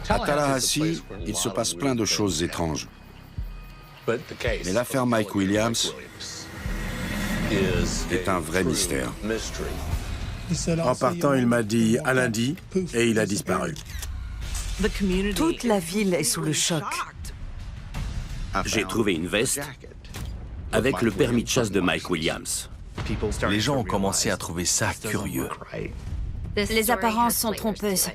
À Tallahassee, il se passe plein de choses étranges. Mais l'affaire Mike Williams est un vrai mystère. En partant, il m'a dit « à lundi » et il a disparu. Toute la ville est sous le choc. J'ai trouvé une veste avec le permis de chasse de Mike Williams. Les gens ont commencé à trouver ça curieux. Les apparences sont trompeuses.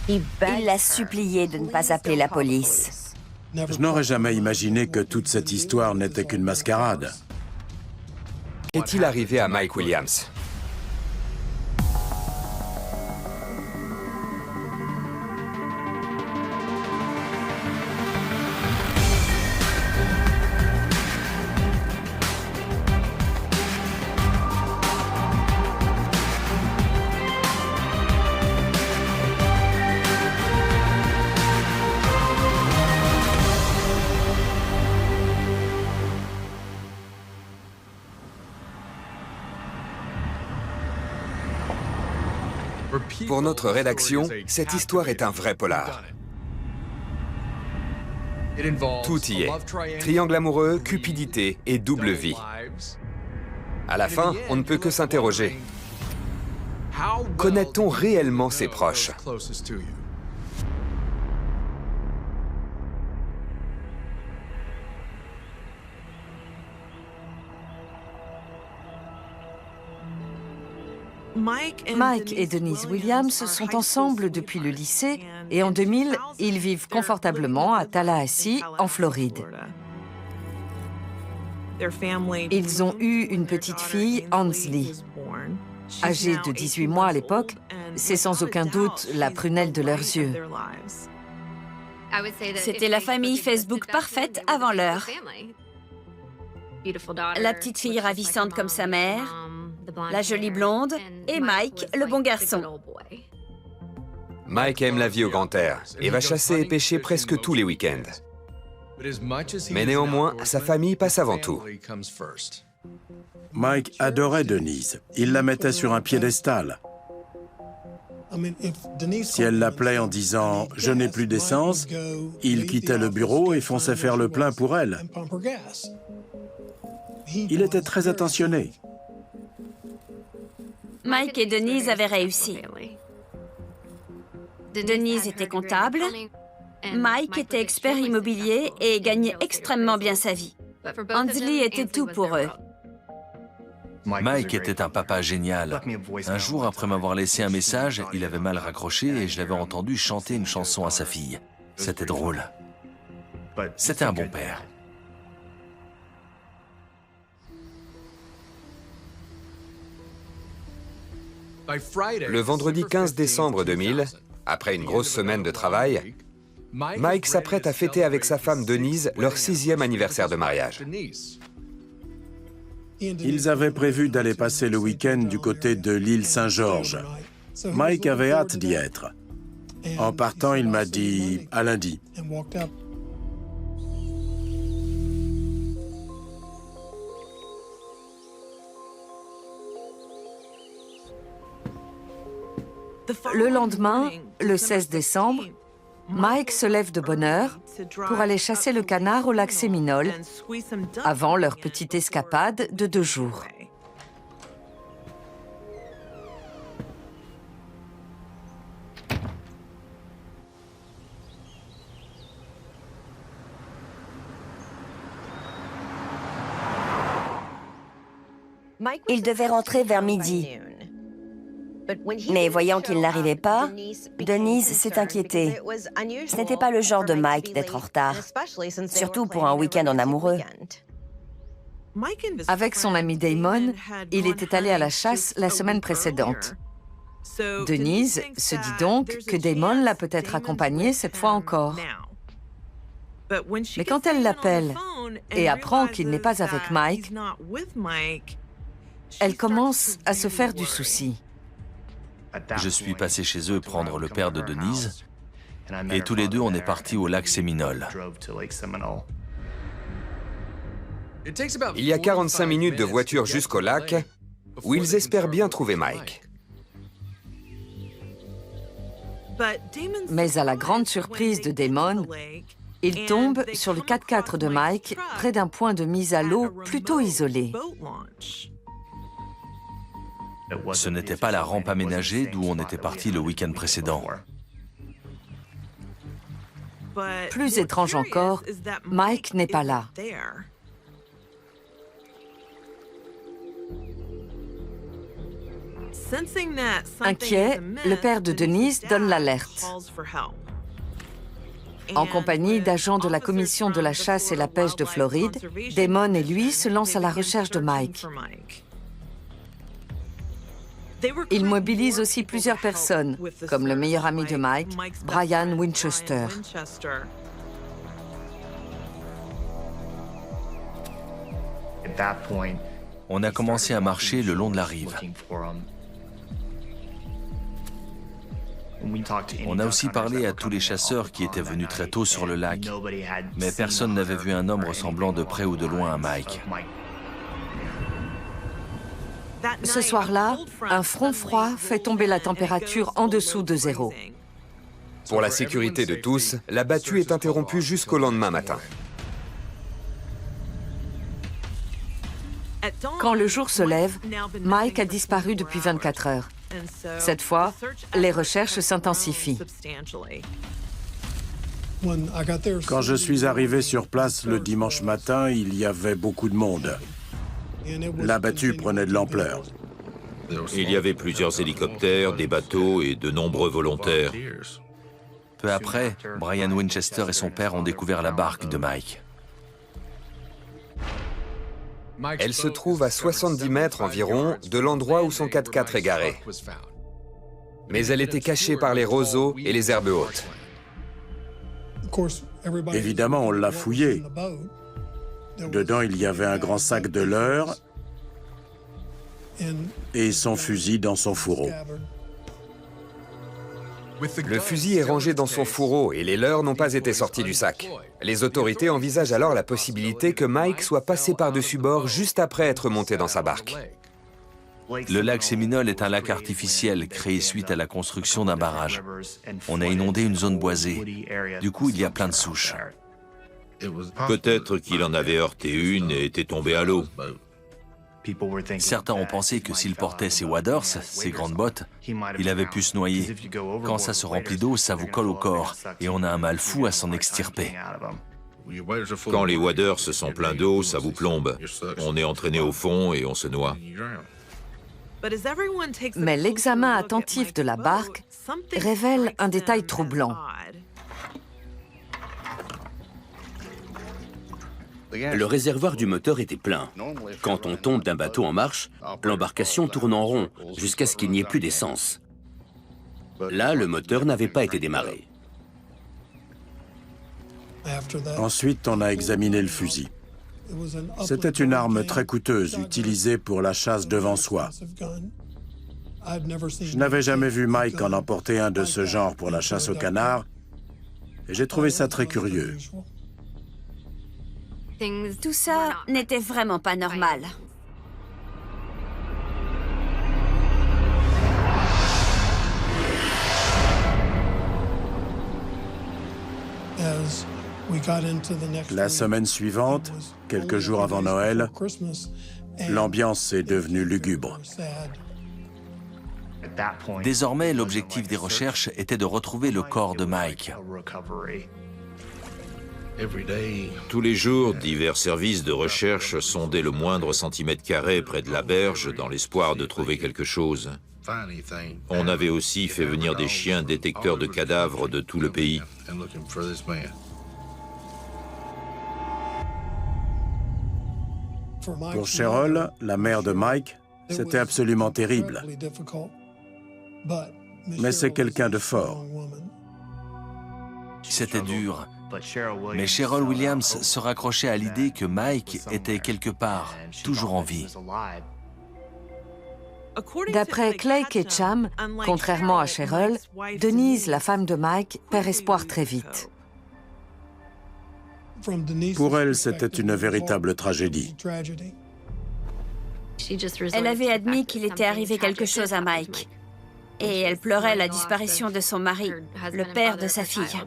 Il l'a supplié de ne pas appeler la police. Je n'aurais jamais imaginé que toute cette histoire n'était qu'une mascarade. Qu'est-il arrivé à Mike Williams? Pour notre rédaction, cette histoire est un vrai polar. Tout y est. Triangle amoureux, cupidité et double vie. À la fin, on ne peut que s'interroger. Connaît-on réellement ses proches? Mike et Denise Williams sont ensemble depuis le lycée et en 2000, ils vivent confortablement à Tallahassee, en Floride. Ils ont eu une petite fille, Ansley. Âgée de 18 mois à l'époque, c'est sans aucun doute la prunelle de leurs yeux. C'était la famille Facebook parfaite avant l'heure. La petite fille ravissante comme sa mère, la jolie blonde, et Mike, le bon garçon. Mike aime la vie au grand air et va chasser et pêcher presque tous les week-ends. Mais néanmoins, sa famille passe avant tout. Mike adorait Denise. Il la mettait sur un piédestal. Si elle l'appelait en disant « je n'ai plus d'essence », il quittait le bureau et fonçait faire le plein pour elle. Il était très attentionné. Mike et Denise avaient réussi. Denise était comptable, Mike était expert immobilier et gagnait extrêmement bien sa vie. Ansley était tout pour eux. Mike était un papa génial. Un jour, après m'avoir laissé un message, il avait mal raccroché et je l'avais entendu chanter une chanson à sa fille. C'était drôle. C'était un bon père. Le vendredi 15 décembre 2000, après une grosse semaine de travail, Mike s'apprête à fêter avec sa femme Denise leur 6e anniversaire de mariage. Ils avaient prévu d'aller passer le week-end du côté de l'île Saint-Georges. Mike avait hâte d'y être. En partant, il m'a dit « à lundi ». Le lendemain, le 16 décembre, Mike se lève de bonne heure pour aller chasser le canard au lac Séminole avant leur petite escapade de 2 jours. Il devait rentrer vers midi. Mais voyant qu'il n'arrivait pas, Denise s'est inquiétée. Ce n'était pas le genre de Mike d'être en retard, surtout pour un week-end en amoureux. Avec son ami Damon, il était allé à la chasse la semaine précédente. Denise se dit donc que Damon l'a peut-être accompagnée cette fois encore. Mais quand elle l'appelle et apprend qu'il n'est pas avec Mike, elle commence à se faire du souci. Je suis passé chez eux prendre le père de Denise et tous les deux on est partis au lac Séminole. Il y a 45 minutes de voiture jusqu'au lac où ils espèrent bien trouver Mike. Mais à la grande surprise de Damon, il tombe sur le 4x4 de Mike près d'un point de mise à l'eau plutôt isolé. Ce n'était pas la rampe aménagée d'où on était parti le week-end précédent. Plus étrange encore, Mike n'est pas là. Inquiet, le père de Denise donne l'alerte. En compagnie d'agents de la Commission de la chasse et la pêche de Floride, Damon et lui se lancent à la recherche de Mike. Ils mobilisent aussi plusieurs personnes, comme le meilleur ami de Mike, Brian Winchester. On a commencé à marcher le long de la rive. On a aussi parlé à tous les chasseurs qui étaient venus très tôt sur le lac, mais personne n'avait vu un homme ressemblant de près ou de loin à Mike. Ce soir-là, un front froid fait tomber la température en dessous de 0. Pour la sécurité de tous, la battue est interrompue jusqu'au lendemain matin. Quand le jour se lève, Mike a disparu depuis 24 heures. Cette fois, les recherches s'intensifient. Quand je suis arrivé sur place le dimanche matin, il y avait beaucoup de monde. La battue prenait de l'ampleur. Il y avait plusieurs hélicoptères, des bateaux et de nombreux volontaires. Peu après, Brian Winchester et son père ont découvert la barque de Mike. Elle se trouve à 70 mètres environ de l'endroit où son 4x4 est garé. Mais elle était cachée par les roseaux et les herbes hautes. Évidemment, on l'a fouillée. Dedans, il y avait un grand sac de leurre et son fusil dans son fourreau. Le fusil est rangé dans son fourreau et les leurres n'ont pas été sortis du sac. Les autorités envisagent alors la possibilité que Mike soit passé par-dessus bord juste après être monté dans sa barque. Le lac Séminole est un lac artificiel créé suite à la construction d'un barrage. On a inondé une zone boisée. Du coup, il y a plein de souches. Peut-être qu'il en avait heurté une et était tombé à l'eau. Certains ont pensé que s'il portait ses waders, ses grandes bottes, il avait pu se noyer. Quand ça se remplit d'eau, ça vous colle au corps et on a un mal fou à s'en extirper. Quand les waders se sont pleins d'eau, ça vous plombe. On est entraîné au fond et on se noie. Mais l'examen attentif de la barque révèle un détail troublant. Le réservoir du moteur était plein. Quand on tombe d'un bateau en marche, l'embarcation tourne en rond jusqu'à ce qu'il n'y ait plus d'essence. Là, le moteur n'avait pas été démarré. Ensuite, on a examiné le fusil. C'était une arme très coûteuse, utilisée pour la chasse devant soi. Je n'avais jamais vu Mike en emporter un de ce genre pour la chasse au canard, et j'ai trouvé ça très curieux. Tout ça n'était vraiment pas normal. La semaine suivante, quelques jours avant Noël, l'ambiance est devenue lugubre. Désormais, l'objectif des recherches était de retrouver le corps de Mike. Tous les jours, divers services de recherche sondaient le moindre centimètre carré près de la berge dans l'espoir de trouver quelque chose. On avait aussi fait venir des chiens détecteurs de cadavres de tout le pays. Pour Cheryl, la mère de Mike, c'était absolument terrible. Mais c'est quelqu'un de fort. C'était dur. Mais Cheryl Williams se raccrochait à l'idée que Mike était quelque part, toujours en vie. D'après Clay Ketcham, contrairement à Cheryl, Denise, la femme de Mike, perd espoir très vite. Pour elle, c'était une véritable tragédie. Elle avait admis qu'il était arrivé quelque chose à Mike. et elle pleurait la disparition de son mari, le père de sa fille.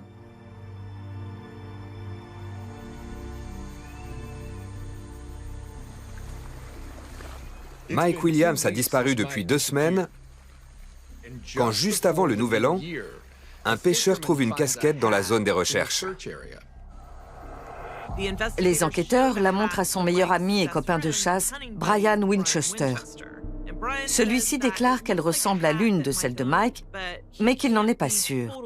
Mike Williams a disparu depuis 2 semaines, quand juste avant le Nouvel An, un pêcheur trouve une casquette dans la zone des recherches. Les enquêteurs la montrent à son meilleur ami et copain de chasse, Brian Winchester. Celui-ci déclare qu'elle ressemble à l'une de celles de Mike, mais qu'il n'en est pas sûr.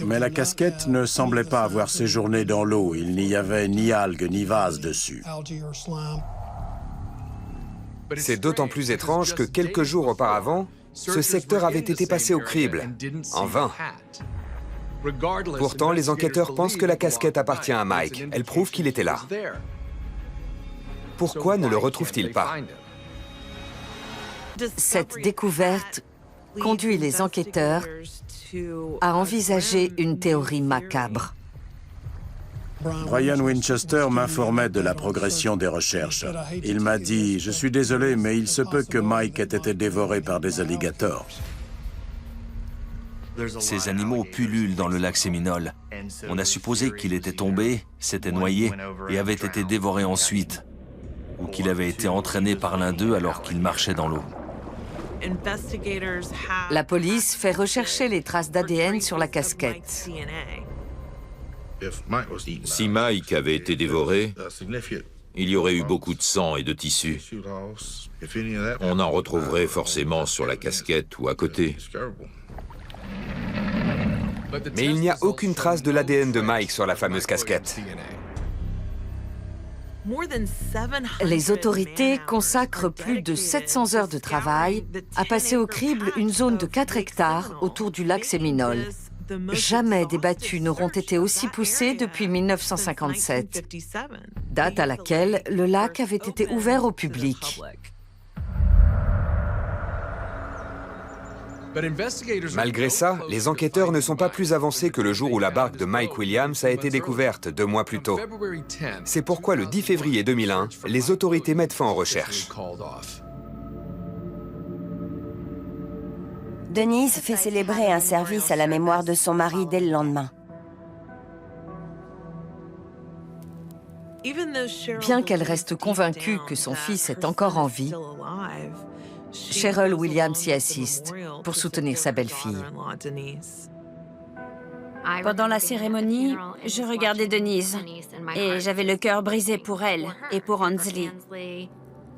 Mais la casquette ne semblait pas avoir séjourné dans l'eau. Il n'y avait ni algues ni vases dessus. C'est d'autant plus étrange que quelques jours auparavant, ce secteur avait été passé au crible, en vain. Pourtant, les enquêteurs pensent que la casquette appartient à Mike. Elle prouve qu'il était là. Pourquoi ne le retrouve-t-il pas? Cette découverte conduit les enquêteurs à envisager une théorie macabre. Brian Winchester m'informait de la progression des recherches. Il m'a dit « Je suis désolé, mais il se peut que Mike ait été dévoré par des alligators. » Ces animaux pullulent dans le lac Séminole. On a supposé qu'il était tombé, s'était noyé et avait été dévoré ensuite, ou qu'il avait été entraîné par l'un d'eux alors qu'il marchait dans l'eau. La police fait rechercher les traces d'ADN sur la casquette. Si Mike avait été dévoré, il y aurait eu beaucoup de sang et de tissu. On en retrouverait forcément sur la casquette ou à côté. Mais il n'y a aucune trace de l'ADN de Mike sur la fameuse casquette. Les autorités consacrent plus de 700 heures de travail à passer au crible une zone de 4 hectares autour du lac Séminole. Jamais des battues n'auront été aussi poussées depuis 1957, date à laquelle le lac avait été ouvert au public. Malgré ça, les enquêteurs ne sont pas plus avancés que le jour où la barque de Mike Williams a été découverte 2 mois plus tôt. C'est pourquoi le 10 février 2001, les autorités mettent fin aux recherches. Denise fait célébrer un service à la mémoire de son mari dès le lendemain. Bien qu'elle reste convaincue que son fils est encore en vie, Cheryl Williams y assiste pour soutenir sa belle-fille. Pendant la cérémonie, je regardais Denise et j'avais le cœur brisé pour elle et pour Ansley.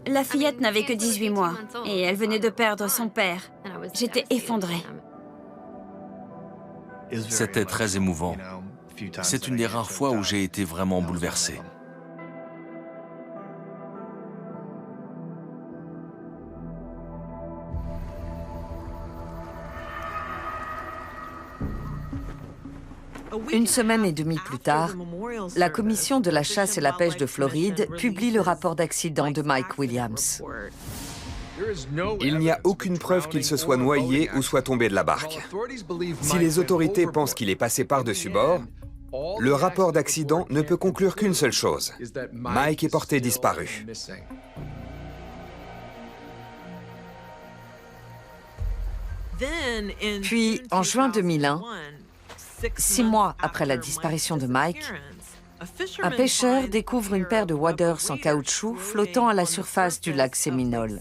La fillette n'avait que 18 mois et elle venait de perdre son père. J'étais effondrée. C'était très émouvant. C'est une des rares fois où j'ai été vraiment bouleversé. Une semaine et demie plus tard, la Commission de la chasse et la pêche de Floride publie le rapport d'accident de Mike Williams. Il n'y a aucune preuve qu'il se soit noyé ou soit tombé de la barque. Si les autorités pensent qu'il est passé par-dessus bord, le rapport d'accident ne peut conclure qu'une seule chose. Mike est porté disparu. Puis, en juin 2001, 6 mois après la disparition de Mike, un pêcheur découvre une paire de waders en caoutchouc flottant à la surface du lac Séminole.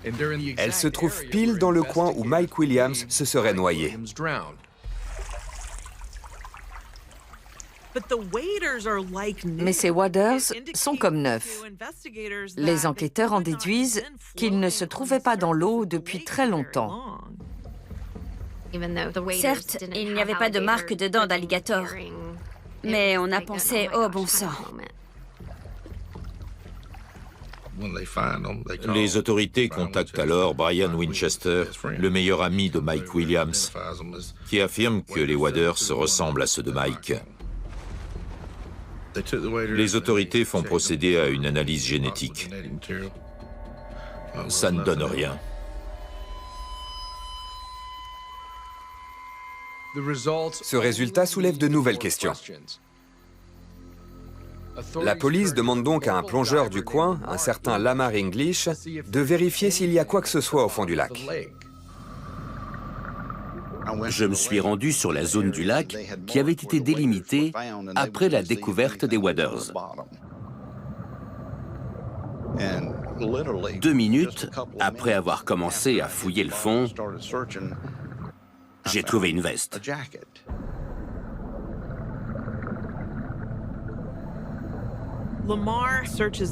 Elle se trouve pile dans le coin où Mike Williams se serait noyé. Mais ces waders sont comme neufs. Les enquêteurs en déduisent qu'ils ne se trouvaient pas dans l'eau depuis très longtemps. Certes, il n'y avait pas de marque de dents d'alligator, mais on a pensé au bon sang. Les autorités contactent alors Brian Winchester, le meilleur ami de Mike Williams, qui affirme que les waders se ressemblent à ceux de Mike. Les autorités font procéder à une analyse génétique. Ça ne donne rien. Ce résultat soulève de nouvelles questions. La police demande donc à un plongeur du coin, un certain Lamar English, de vérifier s'il y a quoi que ce soit au fond du lac. Je me suis rendu sur la zone du lac qui avait été délimitée après la découverte des waders. 2 minutes après avoir commencé à fouiller le fond, j'ai trouvé une veste.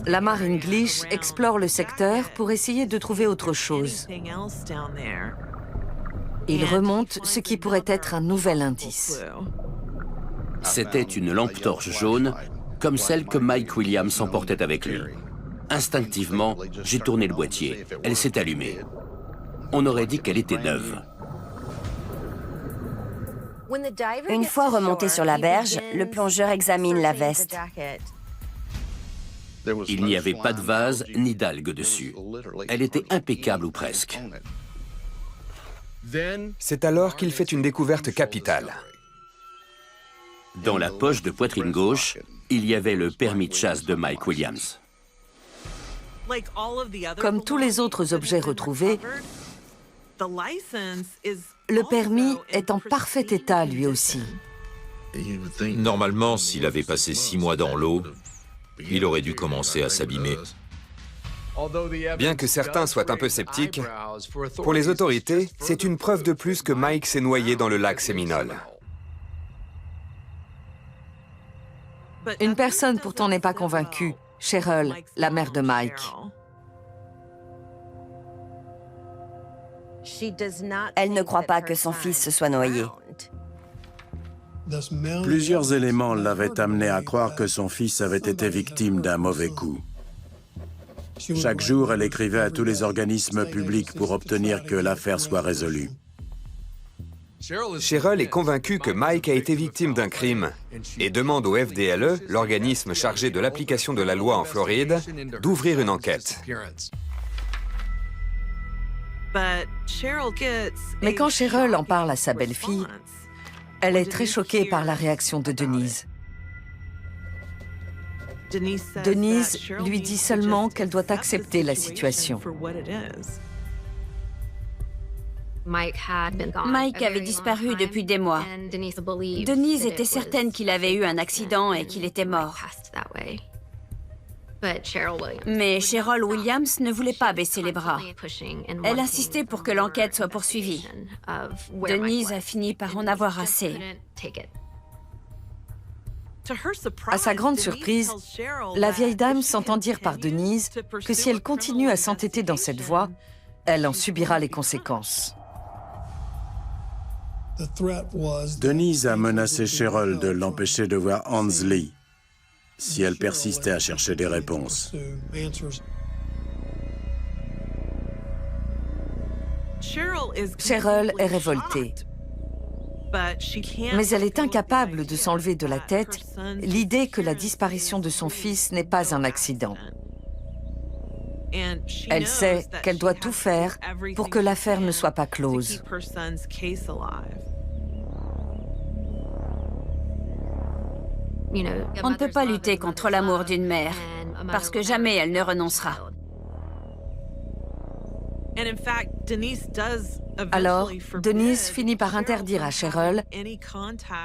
Lamar English explore le secteur pour essayer de trouver autre chose. Il remonte ce qui pourrait être un nouvel indice. C'était une lampe torche jaune, comme celle que Mike Williams emportait avec lui. Instinctivement, j'ai tourné le boîtier. Elle s'est allumée. On aurait dit qu'elle était neuve. Une fois remonté sur la berge, le plongeur examine la veste. Il n'y avait pas de vase ni d'algues dessus. Elle était impeccable ou presque. C'est alors qu'il fait une découverte capitale. Dans la poche de poitrine gauche, il y avait le permis de chasse de Mike Williams. Comme tous les autres objets retrouvés, le permis est en parfait état lui aussi. Normalement, s'il avait passé 6 mois dans l'eau, il aurait dû commencer à s'abîmer. Bien que certains soient un peu sceptiques, pour les autorités, c'est une preuve de plus que Mike s'est noyé dans le lac Séminole. Une personne pourtant n'est pas convaincue, Cheryl, la mère de Mike. Elle ne croit pas que son fils se soit noyé. Plusieurs éléments l'avaient amené à croire que son fils avait été victime d'un mauvais coup. Chaque jour, elle écrivait à tous les organismes publics pour obtenir que l'affaire soit résolue. Cheryl est convaincue que Mike a été victime d'un crime et demande au FDLE, l'organisme chargé de l'application de la loi en Floride, d'ouvrir une enquête. Mais quand Cheryl en parle à sa belle-fille, elle est très choquée par la réaction de Denise. Denise lui dit seulement qu'elle doit accepter la situation. Mike avait disparu depuis des mois. Denise était certaine qu'il avait eu un accident et qu'il était mort. Mais Cheryl Williams ne voulait pas baisser les bras. Elle insistait pour que l'enquête soit poursuivie. Denise a fini par en avoir assez. À sa grande surprise, la vieille dame s'entend dire par Denise que si elle continue à s'entêter dans cette voie, elle en subira les conséquences. Denise a menacé Cheryl de l'empêcher de voir Ansley si elle persistait à chercher des réponses. Cheryl est révoltée. Mais elle est incapable de s'enlever de la tête l'idée que la disparition de son fils n'est pas un accident. Elle sait qu'elle doit tout faire pour que l'affaire ne soit pas close. On ne peut pas lutter contre l'amour d'une mère, parce que jamais elle ne renoncera. Alors, Denise finit par interdire à Cheryl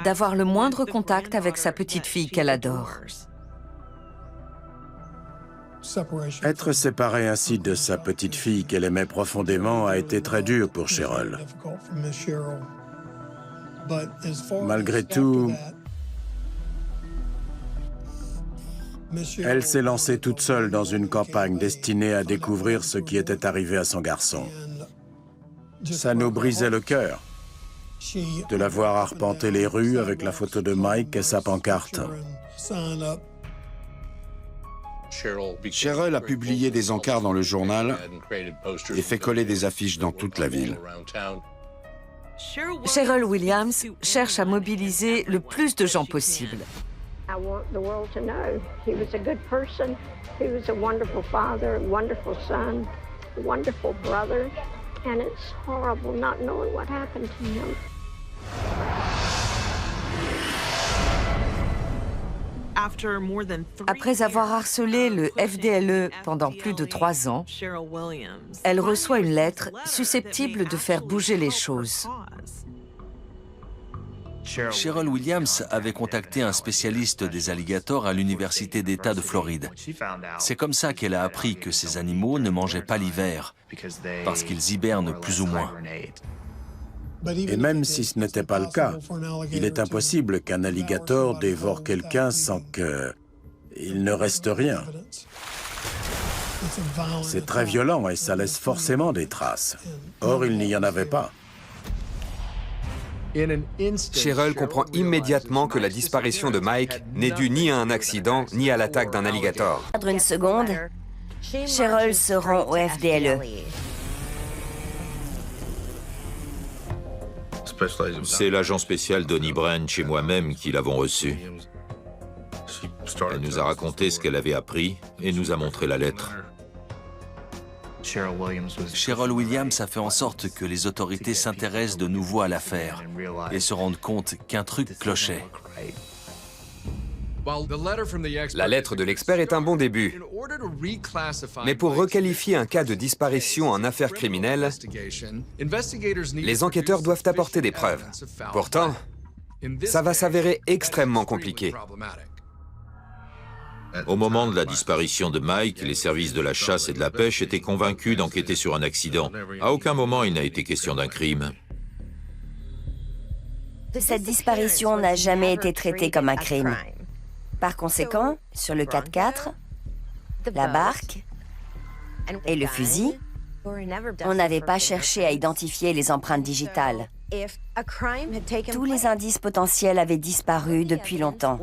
d'avoir le moindre contact avec sa petite fille qu'elle adore. Être séparée ainsi de sa petite fille qu'elle aimait profondément a été très dur pour Cheryl. Malgré tout, elle s'est lancée toute seule dans une campagne destinée à découvrir ce qui était arrivé à son garçon. Ça nous brisait le cœur de la voir arpenter les rues avec la photo de Mike et sa pancarte. Cheryl a publié des encarts dans le journal et fait coller des affiches dans toute la ville. Cheryl Williams cherche à mobiliser le plus de gens possible. I want the world to know he was a good person, he was a wonderful father, a wonderful son, a wonderful brother, and it's horrible not knowing what happened to him. Après avoir harcelé le FDLE pendant plus de 3 ans, elle reçoit une lettre susceptible de faire bouger les choses. Cheryl Williams avait contacté un spécialiste des alligators à l'Université d'État de Floride. C'est comme ça qu'elle a appris que ces animaux ne mangeaient pas l'hiver, parce qu'ils hibernent plus ou moins. Et même si ce n'était pas le cas, il est impossible qu'un alligator dévore quelqu'un sans qu'il ne reste rien. C'est très violent et ça laisse forcément des traces. Or, il n'y en avait pas. Cheryl comprend immédiatement que la disparition de Mike n'est due ni à un accident, ni à l'attaque d'un alligator. Perdre une seconde, Cheryl se rend au FDLE. C'est l'agent spécial Donnie Branch et moi-même qui l'avons reçu. Elle nous a raconté ce qu'elle avait appris et nous a montré la lettre. Cheryl Williams a fait en sorte que les autorités s'intéressent de nouveau à l'affaire et se rendent compte qu'un truc clochait. La lettre de l'expert est un bon début. Mais pour requalifier un cas de disparition en affaire criminelle, les enquêteurs doivent apporter des preuves. Pourtant, ça va s'avérer extrêmement compliqué. Au moment de la disparition de Mike, les services de la chasse et de la pêche étaient convaincus d'enquêter sur un accident. À aucun moment il n'a été question d'un crime. Cette disparition n'a jamais été traitée comme un crime. Par conséquent, sur le 4x4, la barque et le fusil, on n'avait pas cherché à identifier les empreintes digitales. Tous les indices potentiels avaient disparu depuis longtemps.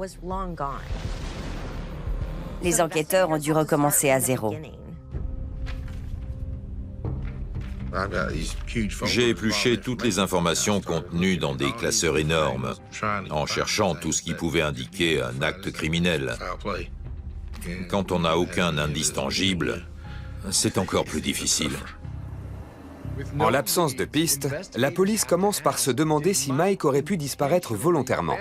Les enquêteurs ont dû recommencer à zéro. J'ai épluché toutes les informations contenues dans des classeurs énormes, en cherchant tout ce qui pouvait indiquer un acte criminel. Quand on n'a aucun indice tangible, c'est encore plus difficile. En l'absence de pistes, la police commence par se demander si Mike aurait pu disparaître volontairement.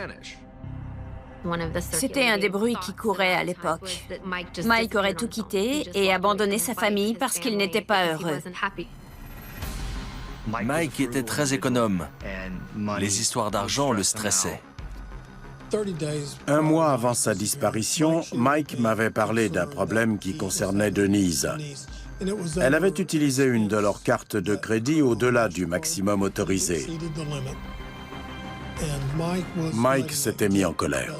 C'était un des bruits qui courait à l'époque. Mike aurait tout quitté et abandonné sa famille parce qu'il n'était pas heureux. Mike était très économe. Les histoires d'argent le stressaient. 1 mois avant sa disparition, Mike m'avait parlé d'un problème qui concernait Denise. Elle avait utilisé une de leurs cartes de crédit au-delà du maximum autorisé. Mike s'était mis en colère.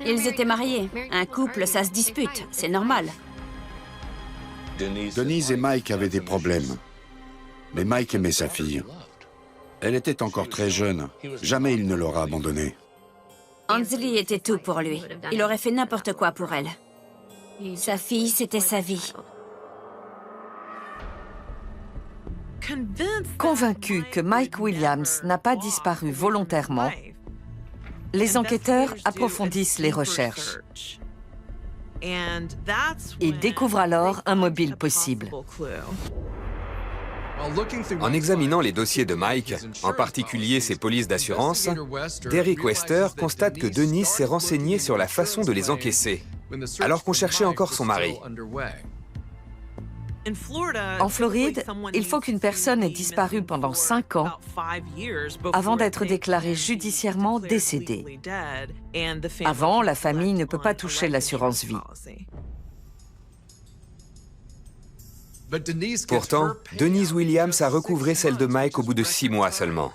Ils étaient mariés. Un couple, ça se dispute. C'est normal. Denise et Mike avaient des problèmes. Mais Mike aimait sa fille. Elle était encore très jeune. Jamais il ne l'aura abandonnée. Ansley était tout pour lui. Il aurait fait n'importe quoi pour elle. Sa fille, c'était sa vie. Convaincus que Mike Williams n'a pas disparu volontairement, les enquêteurs approfondissent les recherches. Ils découvrent alors un mobile possible. En examinant les dossiers de Mike, en particulier ses polices d'assurance, Derek Wester constate que Denise s'est renseignée sur la façon de les encaisser, alors qu'on cherchait encore son mari. En Floride, il faut qu'une personne ait disparu pendant 5 ans avant d'être déclarée judiciairement décédée. Avant, la famille ne peut pas toucher l'assurance vie. Pourtant, Denise Williams a recouvré celle de Mike au bout de 6 mois seulement.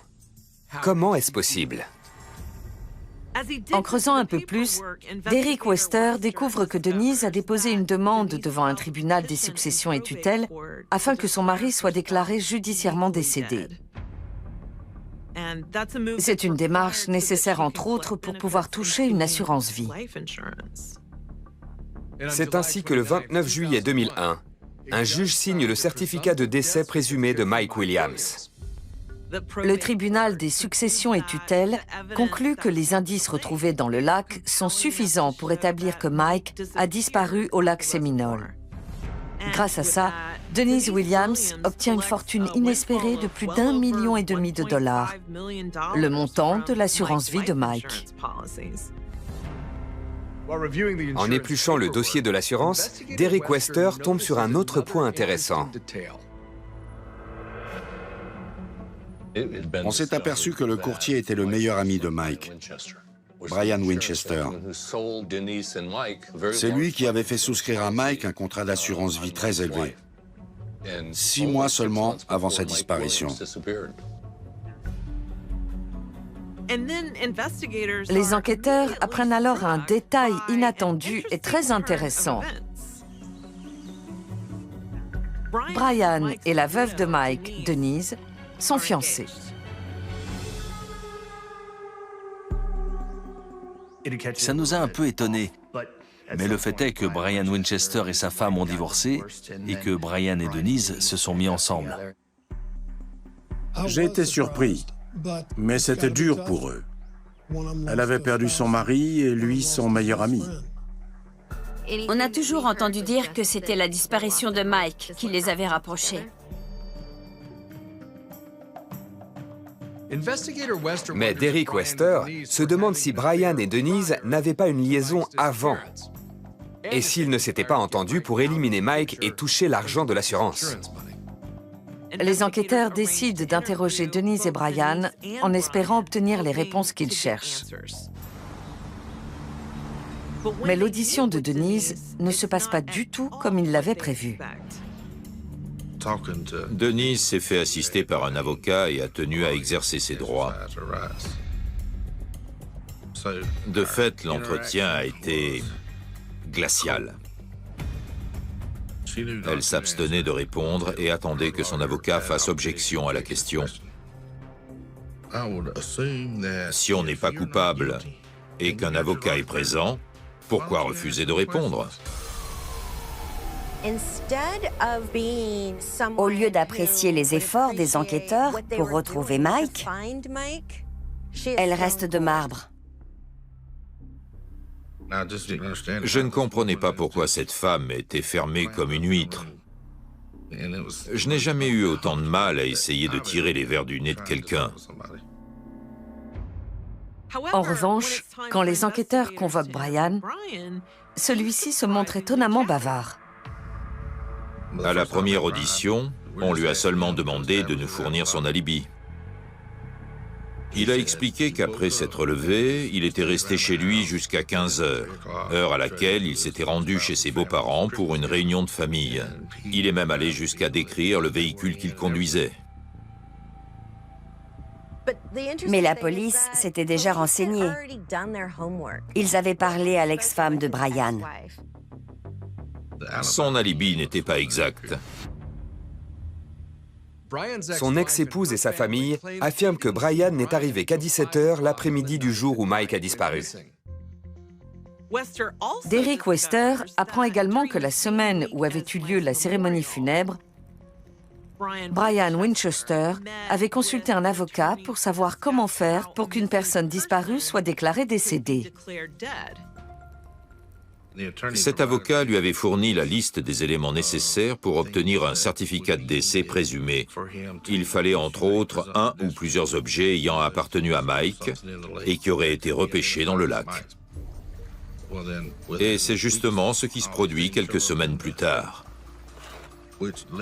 Comment est-ce possible? En creusant un peu plus, Derek Wester découvre que Denise a déposé une demande devant un tribunal des successions et tutelles afin que son mari soit déclaré judiciairement décédé. C'est une démarche nécessaire, entre autres, pour pouvoir toucher une assurance vie. C'est ainsi que le 29 juillet 2001, un juge signe le certificat de décès présumé de Mike Williams. Le tribunal des successions et tutelles conclut que les indices retrouvés dans le lac sont suffisants pour établir que Mike a disparu au lac Séminole. Grâce à ça, Denise Williams obtient une fortune inespérée de plus d'1,5 million de dollars, le montant de l'assurance vie de Mike. En épluchant le dossier de l'assurance, Derek Wester tombe sur un autre point intéressant. On s'est aperçu que le courtier était le meilleur ami de Mike, Brian Winchester. C'est lui qui avait fait souscrire à Mike un contrat d'assurance vie très élevé, 6 mois seulement avant sa disparition. Les enquêteurs apprennent alors un détail inattendu et très intéressant. Brian et la veuve de Mike, Denise, sont fiancés. Ça nous a un peu étonnés. Mais le fait est que Brian Winchester et sa femme ont divorcé et que Brian et Denise se sont mis ensemble. J'ai été surpris, mais c'était dur pour eux. Elle avait perdu son mari et lui son meilleur ami. On a toujours entendu dire que c'était la disparition de Mike qui les avait rapprochés. Mais Derek Wester se demande si Brian et Denise n'avaient pas une liaison avant. Et s'ils ne s'étaient pas entendus pour éliminer Mike et toucher l'argent de l'assurance. Les enquêteurs décident d'interroger Denise et Brian en espérant obtenir les réponses qu'ils cherchent. Mais l'audition de Denise ne se passe pas du tout comme ils l'avaient prévu. Denise s'est fait assister par un avocat et a tenu à exercer ses droits. De fait, l'entretien a été glacial. Elle s'abstenait de répondre et attendait que son avocat fasse objection à la question. Si on n'est pas coupable et qu'un avocat est présent, pourquoi refuser de répondre ? Au lieu d'apprécier les efforts des enquêteurs pour retrouver Mike, elle reste de marbre. Je ne comprenais pas pourquoi cette femme était fermée comme une huître. Je n'ai jamais eu autant de mal à essayer de tirer les vers du nez de quelqu'un. En revanche, quand les enquêteurs convoquent Brian, celui-ci se montre étonnamment bavard. À la première audition, on lui a seulement demandé de nous fournir son alibi. Il a expliqué qu'après s'être levé, il était resté chez lui jusqu'à 15 heures, heure à laquelle il s'était rendu chez ses beaux-parents pour une réunion de famille. Il est même allé jusqu'à décrire le véhicule qu'il conduisait. Mais la police s'était déjà renseignée. Ils avaient parlé à l'ex-femme de Brian. Son alibi n'était pas exact. Son ex-épouse et sa famille affirment que Brian n'est arrivé qu'à 17 h l'après-midi du jour où Mike a disparu. Derek Wester apprend également que la semaine où avait eu lieu la cérémonie funèbre, Brian Winchester avait consulté un avocat pour savoir comment faire pour qu'une personne disparue soit déclarée décédée. Cet avocat lui avait fourni la liste des éléments nécessaires pour obtenir un certificat de décès présumé. Il fallait entre autres un ou plusieurs objets ayant appartenu à Mike et qui auraient été repêchés dans le lac. Et c'est justement ce qui se produit quelques semaines plus tard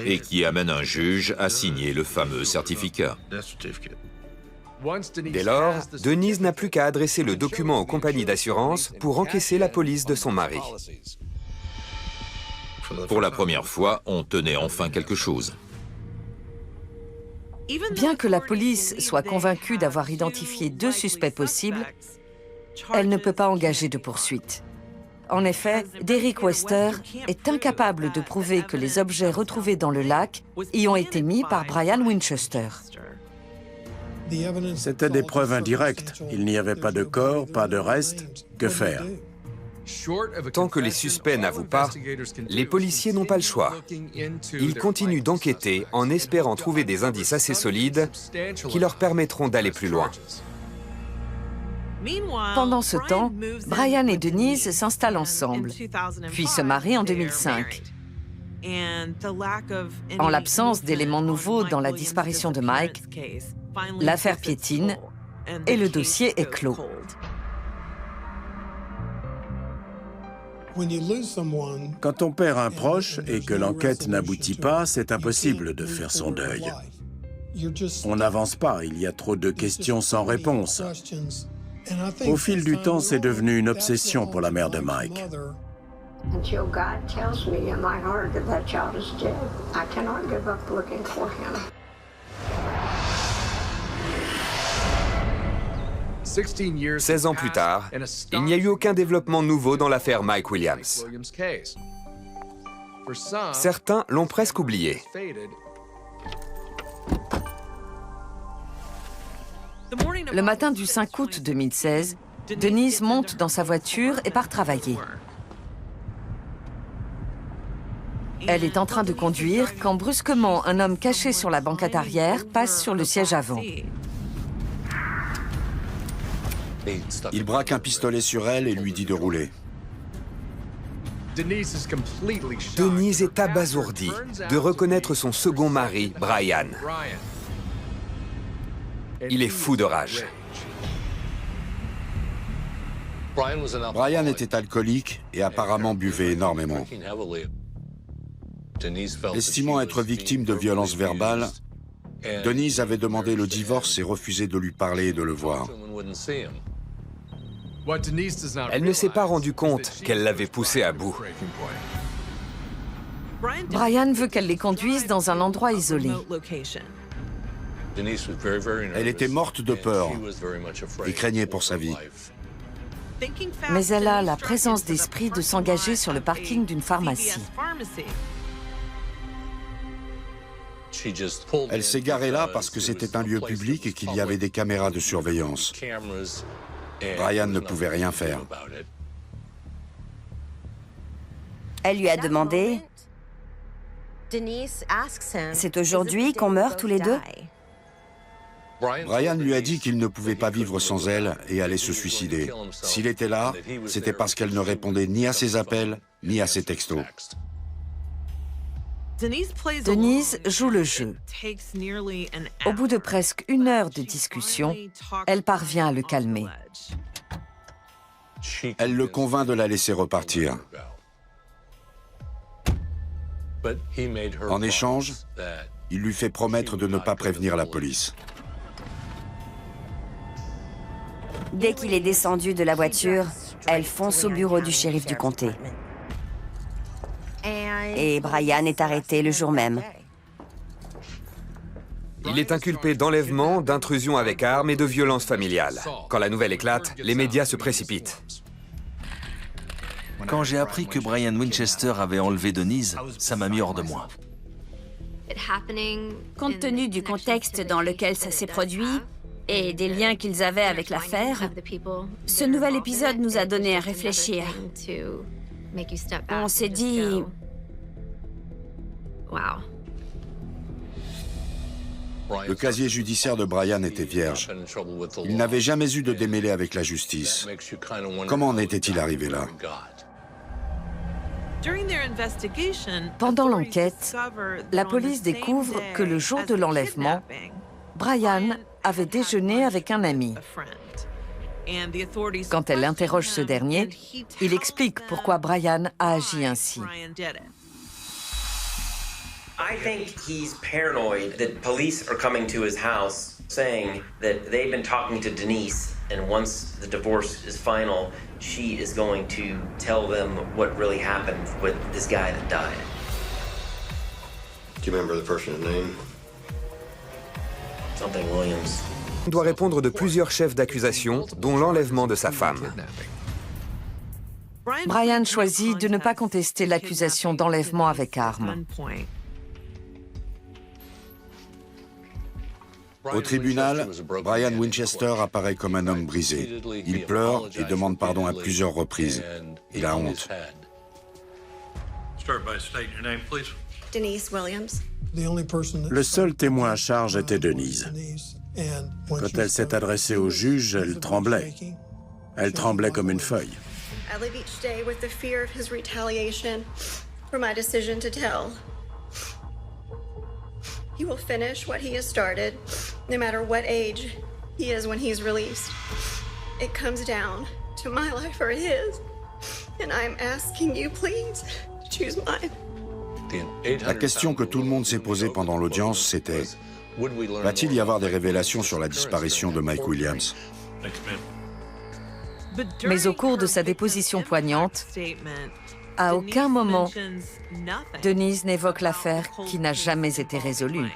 et qui amène un juge à signer le fameux certificat. Dès lors, Denise n'a plus qu'à adresser le document aux compagnies d'assurance pour encaisser la police de son mari. Pour la première fois, on tenait enfin quelque chose. Bien que la police soit convaincue d'avoir identifié 2 suspects possibles, elle ne peut pas engager de poursuite. En effet, Derek Wester est incapable de prouver que les objets retrouvés dans le lac y ont été mis par Brian Winchester. C'était des preuves indirectes. Il n'y avait pas de corps, pas de reste. Que faire? Tant que les suspects n'avouent pas, les policiers n'ont pas le choix. Ils continuent d'enquêter en espérant trouver des indices assez solides qui leur permettront d'aller plus loin. Pendant ce temps, Brian et Denise s'installent ensemble, puis se marient en 2005. En l'absence d'éléments nouveaux dans la disparition de Mike, l'affaire piétine et le dossier est clos. Quand on perd un proche et que l'enquête n'aboutit pas, c'est impossible de faire son deuil. On n'avance pas, il y a trop de questions sans réponse. Au fil du temps, c'est devenu une obsession pour la mère de Mike. Until God tells me in my heart that that child is dead, I cannot give up looking for him. 16 ans plus tard, il n'y a eu aucun développement nouveau dans l'affaire Mike Williams. Certains l'ont presque oublié. Le matin du 5 août 2016, Denise monte dans sa voiture et part travailler. Elle est en train de conduire quand brusquement un homme caché sur la banquette arrière passe sur le siège avant. Il braque un pistolet sur elle et lui dit de rouler. Denise est abasourdie de reconnaître son second mari, Brian. Il est fou de rage. Brian était alcoolique et apparemment buvait énormément. Estimant être victime de violences verbales, Denise avait demandé le divorce et refusé de lui parler et de le voir. Elle ne s'est pas rendue compte qu'elle l'avait poussé à bout. Brian veut qu'elle les conduise dans un endroit isolé. Elle était morte de peur et craignait pour sa vie. Mais elle a la présence d'esprit de s'engager sur le parking d'une pharmacie. Elle s'est garée là parce que c'était un lieu public et qu'il y avait des caméras de surveillance. Brian ne pouvait rien faire. Elle lui a demandé « C'est aujourd'hui qu'on meurt tous les deux ?» Brian lui a dit qu'il ne pouvait pas vivre sans elle et allait se suicider. S'il était là, c'était parce qu'elle ne répondait ni à ses appels, ni à ses textos. Denise joue le jeu. Au bout de presque 1 heure de discussion, elle parvient à le calmer. Elle le convainc de la laisser repartir. En échange, il lui fait promettre de ne pas prévenir la police. Dès qu'il est descendu de la voiture, elle fonce au bureau du shérif du comté. Et Brian est arrêté le jour même. Il est inculpé d'enlèvement, d'intrusion avec arme et de violence familiale. Quand la nouvelle éclate, les médias se précipitent. Quand j'ai appris que Brian Winchester avait enlevé Denise, ça m'a mis hors de moi. Compte tenu du contexte dans lequel ça s'est produit et des liens qu'ils avaient avec l'affaire, ce nouvel épisode nous a donné à réfléchir. On s'est dit... Wow. Le casier judiciaire de Brian était vierge. Il n'avait jamais eu de démêlé avec la justice. Comment en était-il arrivé là? Pendant l'enquête, la police découvre que le jour de l'enlèvement, Brian avait déjeuné avec un ami. Quand elle interroge ce dernier, il explique pourquoi Brian a agi ainsi. I think he's paranoid that police are coming to his house saying that they've been talking to Denise, and once the divorce is final, she is going to tell them what really happened with this guy that died. Do you remember the person's name? Something Williams. Il doit répondre de plusieurs chefs d'accusation, dont l'enlèvement de sa femme. Brian choisit de ne pas contester l'accusation d'enlèvement avec arme. Au tribunal, Brian Winchester apparaît comme un homme brisé. Il pleure et demande pardon à plusieurs reprises. Il a honte. Denise Williams. Le seul témoin à charge était Denise. Quand elle s'est adressée au juge, elle tremblait. Elle tremblait comme une feuille. I live each day with the fear of his retaliation. for my decision to tell. He will finish what he has started, no matter what age he is when he's released. It comes down to my life or his, and I'm asking you, please, to choose mine. La question que tout le monde s'est posée pendant l'audience, c'était « Va-t-il y avoir des révélations sur la disparition de Mike Williams ?» Mais au cours de sa déposition poignante, à aucun moment, Denise n'évoque l'affaire qui n'a jamais été résolue.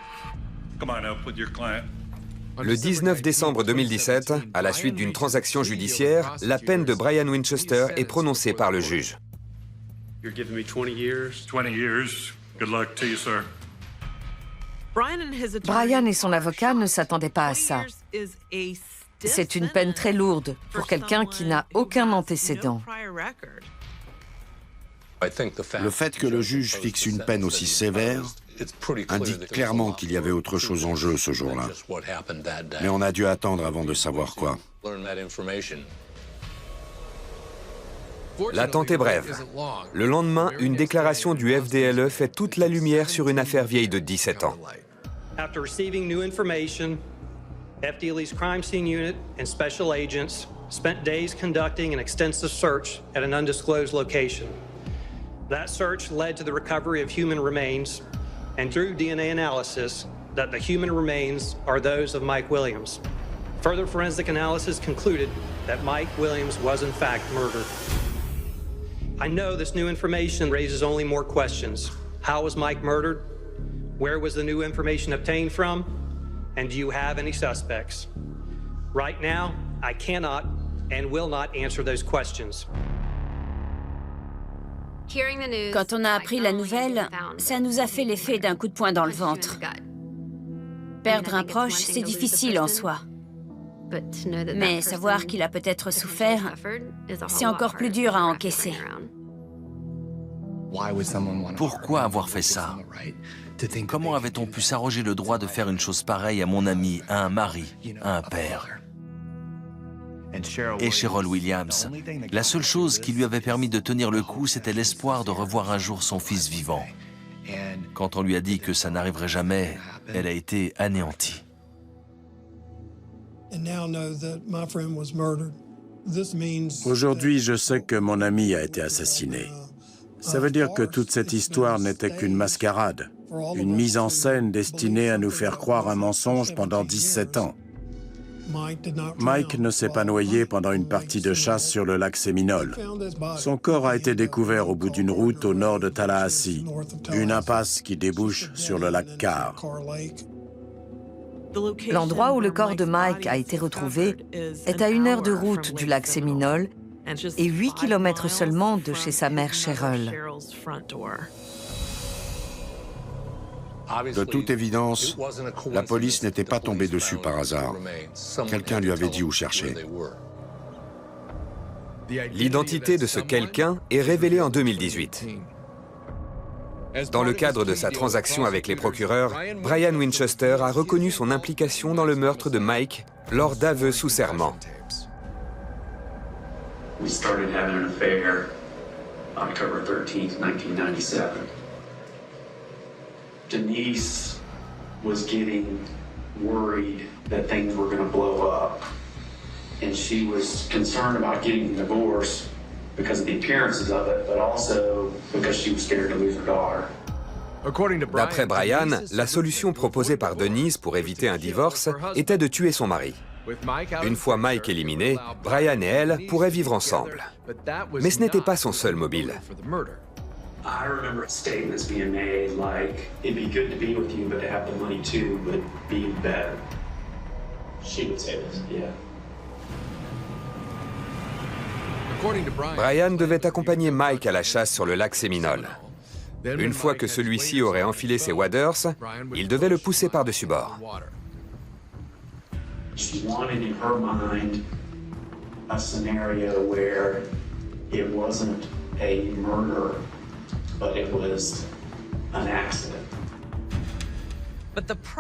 Le 19 décembre 2017, à la suite d'une transaction judiciaire, la peine de Brian Winchester est prononcée par le juge. Brian et son avocat ne s'attendaient pas à ça. C'est une peine très lourde pour quelqu'un qui n'a aucun antécédent. Le fait que le juge fixe une peine aussi sévère indique clairement qu'il y avait autre chose en jeu ce jour-là. Mais on a dû attendre avant de savoir quoi. L'attente est brève. Le lendemain, une déclaration du FDLE fait toute la lumière sur une affaire vieille de 17 ans. After receiving new information, FDLE's crime scene unit and special agents spent days conducting an extensive search at an undisclosed location. That search led to the recovery of human remains and through DNA analysis that the human remains are those of Mike Williams. Further forensic analysis concluded that Mike Williams was in fact murdered. I know this new information raises only more questions. How was Mike murdered? Where was the new information obtained from? And do you have any suspects? Right now, I cannot and will not answer those questions. Quand on a appris la nouvelle, ça nous a fait l'effet d'un coup de poing dans le ventre. Perdre un proche, c'est difficile en soi. Mais savoir qu'il a peut-être souffert, c'est encore plus dur à encaisser. Pourquoi avoir fait ça? Comment avait-on pu s'arroger le droit de faire une chose pareille à mon ami, à un mari, à un père? Et Cheryl Williams, la seule chose qui lui avait permis de tenir le coup, c'était l'espoir de revoir un jour son fils vivant. Quand on lui a dit que ça n'arriverait jamais, elle a été anéantie. Aujourd'hui, je sais que mon ami a été assassiné. Ça veut dire que toute cette histoire n'était qu'une mascarade, une mise en scène destinée à nous faire croire un mensonge pendant 17 ans. Mike ne s'est pas noyé pendant une partie de chasse sur le lac Séminole. Son corps a été découvert au bout d'une route au nord de Tallahassee, une impasse qui débouche sur le lac Carr. L'endroit où le corps de Mike a été retrouvé est à 1 heure de route du lac Séminole et 8 kilomètres seulement de chez sa mère Cheryl. De toute évidence, la police n'était pas tombée dessus par hasard. Quelqu'un lui avait dit où chercher. L'identité de ce quelqu'un est révélée en 2018. Dans le cadre de sa transaction avec les procureurs, Brian Winchester a reconnu son implication dans le meurtre de Mike lors d'aveux sous serment. We started having an affair October 13th, 1997. Denise was getting worried that things were going to blow up. And she was concerned about getting a divorce because of the appearances of it, but also because she was scared to lose her daughter. D'après Brian, la solution proposée par Denise pour éviter un divorce était de tuer son mari. Une fois Mike éliminé, Brian et elle pourraient vivre ensemble. Mais ce n'était pas son seul mobile. I remember statements being made like, it'd be good to be with you, but to have the money too would be better. She would say this, yeah. Brian devait accompagner Mike à la chasse sur le lac Séminole. Une fois que celui-ci aurait enfilé ses waders, il devait le pousser par-dessus bord. She wanted in her mind a scenario where it wasn't a murder, but it was an accident.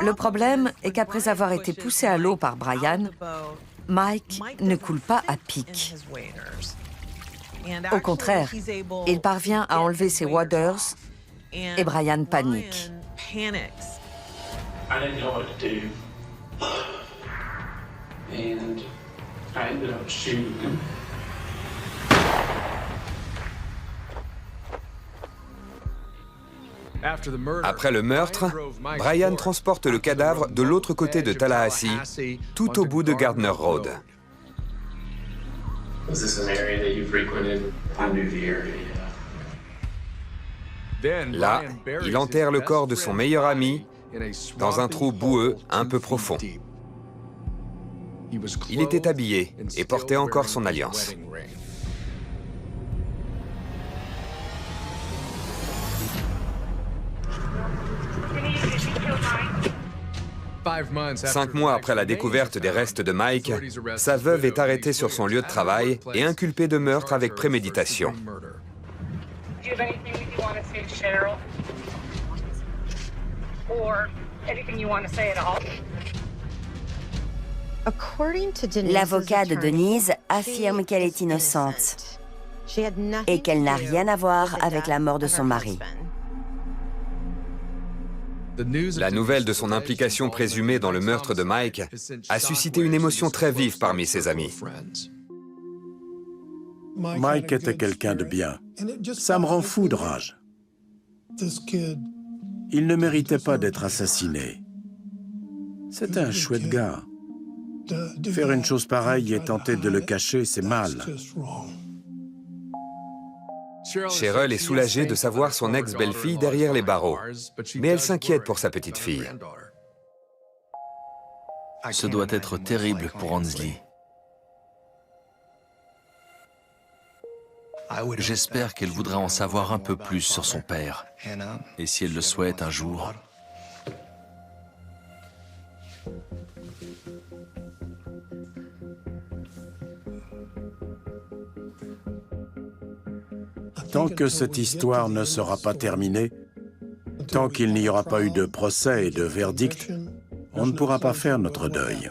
Le problème est qu'après avoir été poussé à l'eau par Brian, Mike ne coule pas à pic. Au contraire, il parvient à enlever ses waders et Brian panique. I didn't know what to do. And I ended up shooting him. Après le meurtre, Brian transporte le cadavre de l'autre côté de Tallahassee, tout au bout de Gardner Road. Was this an area that you frequented? I knew the area. Là, il enterre le corps de son meilleur ami dans un trou boueux un peu profond. Il était habillé et portait encore son alliance. Cinq mois après la découverte des restes de Mike, sa veuve est arrêtée sur son lieu de travail et inculpée de meurtre avec préméditation. L'avocat de Denise affirme qu'elle est innocente et qu'elle n'a rien à voir avec la mort de son mari. La nouvelle de son implication présumée dans le meurtre de Mike a suscité une émotion très vive parmi ses amis. Mike était quelqu'un de bien. Ça me rend fou de rage. Il ne méritait pas d'être assassiné. C'était un chouette gars. Faire une chose pareille et tenter de le cacher, c'est mal. Cheryl est soulagée de savoir son ex-belle-fille derrière les barreaux, mais elle s'inquiète pour sa petite-fille. Ce doit être terrible pour Ansley. J'espère qu'elle voudra en savoir un peu plus sur son père. Et si elle le souhaite un jour... Tant que cette histoire ne sera pas terminée, tant qu'il n'y aura pas eu de procès et de verdict, on ne pourra pas faire notre deuil.